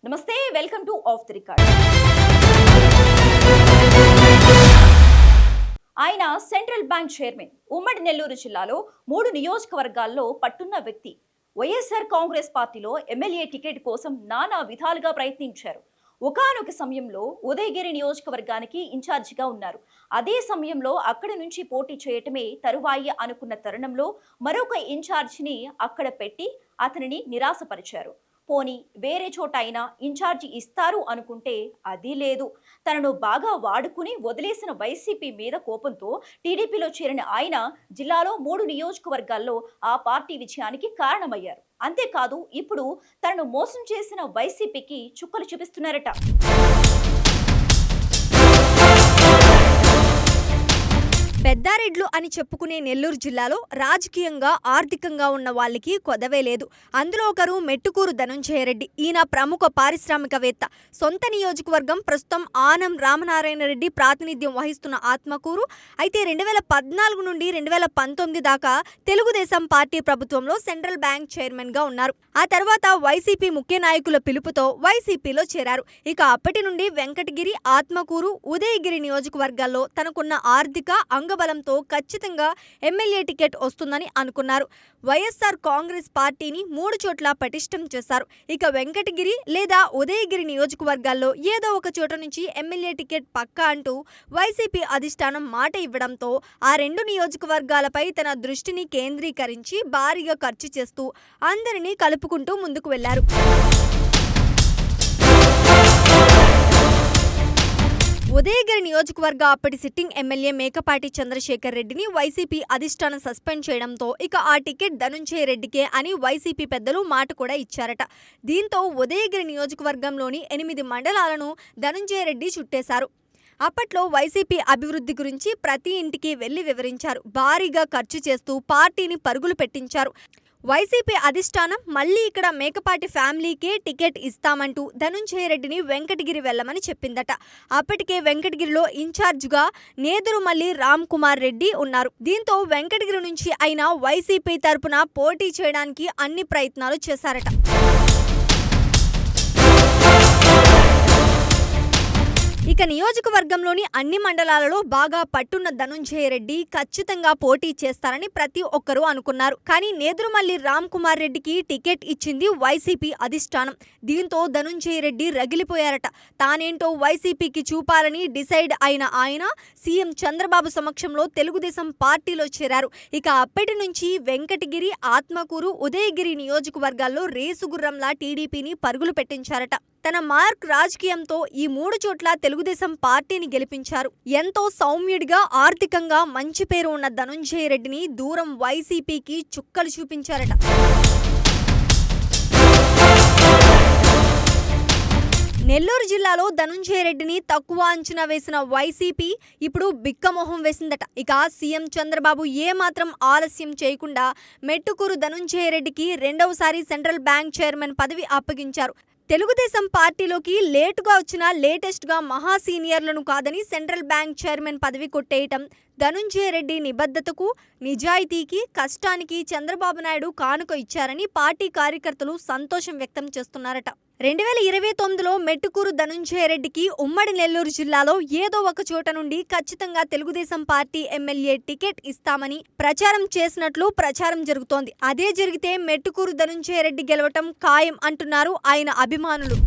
నమస్తే, welcome to of the record. ఆయన central bank chairman. ఉమ్మడి నెల్లూరు జిల్లాలో 3 నియోజకవర్గాల్లో పట్టున్న వ్యక్తి. వైఎస్ఆర్ కాంగ్రెస్ పార్టీలో ఎమ్మెల్యే టికెట్ కోసం నానా విధాలుగా ప్రయత్నించారు. ఒకానొక సమయంలో ఉదయగిరి నియోజకవర్గానికి ఇన్ఛార్జిగా ఉన్నారు. అదే సమయంలో అక్కడి నుంచి పోటీ చేయటమే తరువాయి అనుకున్న తరుణంలో మరొక ఇన్ఛార్జిని అక్కడ పెట్టి అతనిని నిరాశపరిచారు. పోనీ వేరే చోట అయినా ఇన్ఛార్జి ఇస్తారు అనుకుంటే అది లేదు. తనను బాగా వాడుకుని వదిలేసిన వైసీపీ మీద కోపంతో టీడీపీలో చేరిన ఆయన జిల్లాలో 3 నియోజకవర్గాల్లో ఆ పార్టీ విజయానికి కారణమయ్యారు. అంతేకాదు, ఇప్పుడు తనను మోసం చేసిన వైసీపీకి చుక్కలు చూపిస్తున్నారట. పెద్దారెడ్లు అని చెప్పుకునే నెల్లూరు జిల్లాలో రాజకీయంగా ఆర్థికంగా ఉన్న వాళ్ళకి కొదవే లేదు. అందులో ఒకరు మెట్టుకూరు ధనుంజయరెడ్డి. ఈయన ప్రముఖ పారిశ్రామికవేత్త. సొంత నియోజకవర్గం ప్రస్తుతం ఆనం రామనారాయణ రెడ్డి ప్రాతినిధ్యం వహిస్తున్న ఆత్మకూరు. అయితే 2014 నుండి 2019 దాకా తెలుగుదేశం పార్టీ ప్రభుత్వంలో సెంట్రల్ బ్యాంక్ చైర్మన్ గా ఉన్నారు. ఆ తర్వాత వైసీపీ ముఖ్య నాయకుల పిలుపుతో వైసీపీలో చేరారు. ఇక అప్పటి నుండి వెంకటగిరి, ఆత్మకూరు, ఉదయగిరి నియోజకవర్గాల్లో తనకున్న ఆర్థిక అంగబలంతో ఖచ్చితంగా ఎమ్మెల్యే టికెట్ వస్తుందని అనుకున్నారు. వైఎస్ఆర్ కాంగ్రెస్ పార్టీని 3 చోట్ల పటిష్టం చేశారు. ఇక వెంకటగిరి లేదా ఉదయగిరి నియోజకవర్గాల్లో ఏదో ఒక చోట నుంచి ఎమ్మెల్యే టికెట్ పక్కా అంటూ వైసీపీ అధిష్టానం మాట ఇవ్వడంతో ఆ 2 నియోజకవర్గాలపై తన దృష్టిని కేంద్రీకరించి భారీగా ఖర్చు చేస్తూ అందరినీ కలుపుకుంటూ ముందుకు వెళ్లారు. ఉదయగిరి నియోజకవర్గ అప్పటి సిట్టింగ్ ఎమ్మెల్యే మేకపాటి చంద్రశేఖర్ రెడ్డిని వైసీపీ అధిష్టానం సస్పెండ్ చేయడంతో ఇక ఆ టికెట్ ధనుంజయ రెడ్డికే అని వైసీపీ పెద్దలు మాట కూడా ఇచ్చారట. దీంతో ఉదయగిరి నియోజకవర్గంలోని 8 మండలాలను ధనుంజయ రెడ్డి చుట్టేశారు. అప్పట్లో వైసీపీ అభివృద్ధి గురించి ప్రతి ఇంటికి వెళ్లి వివరించారు. భారీగా ఖర్చు చేస్తూ పార్టీని పరుగులు పెట్టించారు. వైసీపీ అధిష్టానం మళ్లీ ఇక్కడ మేకపాటి ఫ్యామిలీకే టికెట్ ఇస్తామంటూ ధనుంజయ రెడ్డిని వెంకటగిరి వెళ్లమని చెప్పిందట. అప్పటికే వెంకటగిరిలో ఇన్ఛార్జిగా నేదురుమల్లి రామ్ కుమార్ రెడ్డి ఉన్నారు. దీంతో వెంకటగిరి నుంచి అయినా వైసీపీ తరపున పోటీ చేయడానికి అన్ని ప్రయత్నాలు చేశారట. ఇక నియోజకవర్గంలోని అన్ని మండలాలలో బాగా పట్టున్న ధనుంజయ రెడ్డి ఖచ్చితంగా పోటీ చేస్తారని ప్రతి ఒక్కరూ అనుకున్నారు. కానీ నేదురుమల్లి రామ్ కుమార్ రెడ్డికి టికెట్ ఇచ్చింది వైసీపీ అధిష్టానం. దీంతో ధనుంజయ రెడ్డి రగిలిపోయారట. తానేంటో వైసీపీకి చూపాలని డిసైడ్ అయిన ఆయన సీఎం చంద్రబాబు సమక్షంలో తెలుగుదేశం పార్టీలో చేరారు. ఇక అప్పటి నుంచి వెంకటగిరి, ఆత్మకూరు, ఉదయగిరి నియోజకవర్గాల్లో రేసుగుర్రంలా టీడీపీని పరుగులు పెట్టించారట. తన మార్క్ రాజకీయంతో ఈ 3 చోట్ల తెలుగుదేశం పార్టీని గెలిపించారు. ఎంతో సౌమ్యుడిగా ఆర్థికంగా మంచి పేరు ఉన్న ధనుంజయ రెడ్డిని దూరం వైసీపీకి చుక్కలు చూపించారట. నెల్లూరు జిల్లాలో ధనుంజయ రెడ్డిని తక్కువ అంచనా వేసిన వైసీపీ ఇప్పుడు బిక్కమొహం వేసిందట. ఇక సీఎం చంద్రబాబు ఏమాత్రం ఆలస్యం చేయకుండా మెట్టుకూరు ధనుంజయ రెడ్డికి 2వసారి సెంట్రల్ బ్యాంక్ చైర్మన్ పదవి అప్పగించారు. తెలుగుదేశం పార్టీలోకి లేటుగా వచ్చిన లేటెస్ట్గా మహా సీనియర్లను కాదని సెంట్రల్ బ్యాంక్ చైర్మన్ పదవి కొట్టేయటం ధనుంజయ రెడ్డి నిబద్ధతకు, నిజాయితీకి, కష్టానికి చంద్రబాబు నాయుడు కానుక ఇచ్చారని పార్టీ కార్యకర్తలు సంతోషం వ్యక్తం చేస్తున్నారట. 2029లో మెట్టుకూరు ధనుంజయ రెడ్డికి ఉమ్మడి నెల్లూరు జిల్లాలో ఏదో ఒక చోట నుండి ఖచ్చితంగా తెలుగుదేశం పార్టీ ఎమ్మెల్యే టికెట్ ఇస్తామని ప్రచారం చేసినట్లు ప్రచారం జరుగుతోంది. అదే జరిగితే మెట్టుకూరు ధనుంజయ రెడ్డి గెలవటం ఖాయం అంటున్నారు ఆయన అభిమానులు.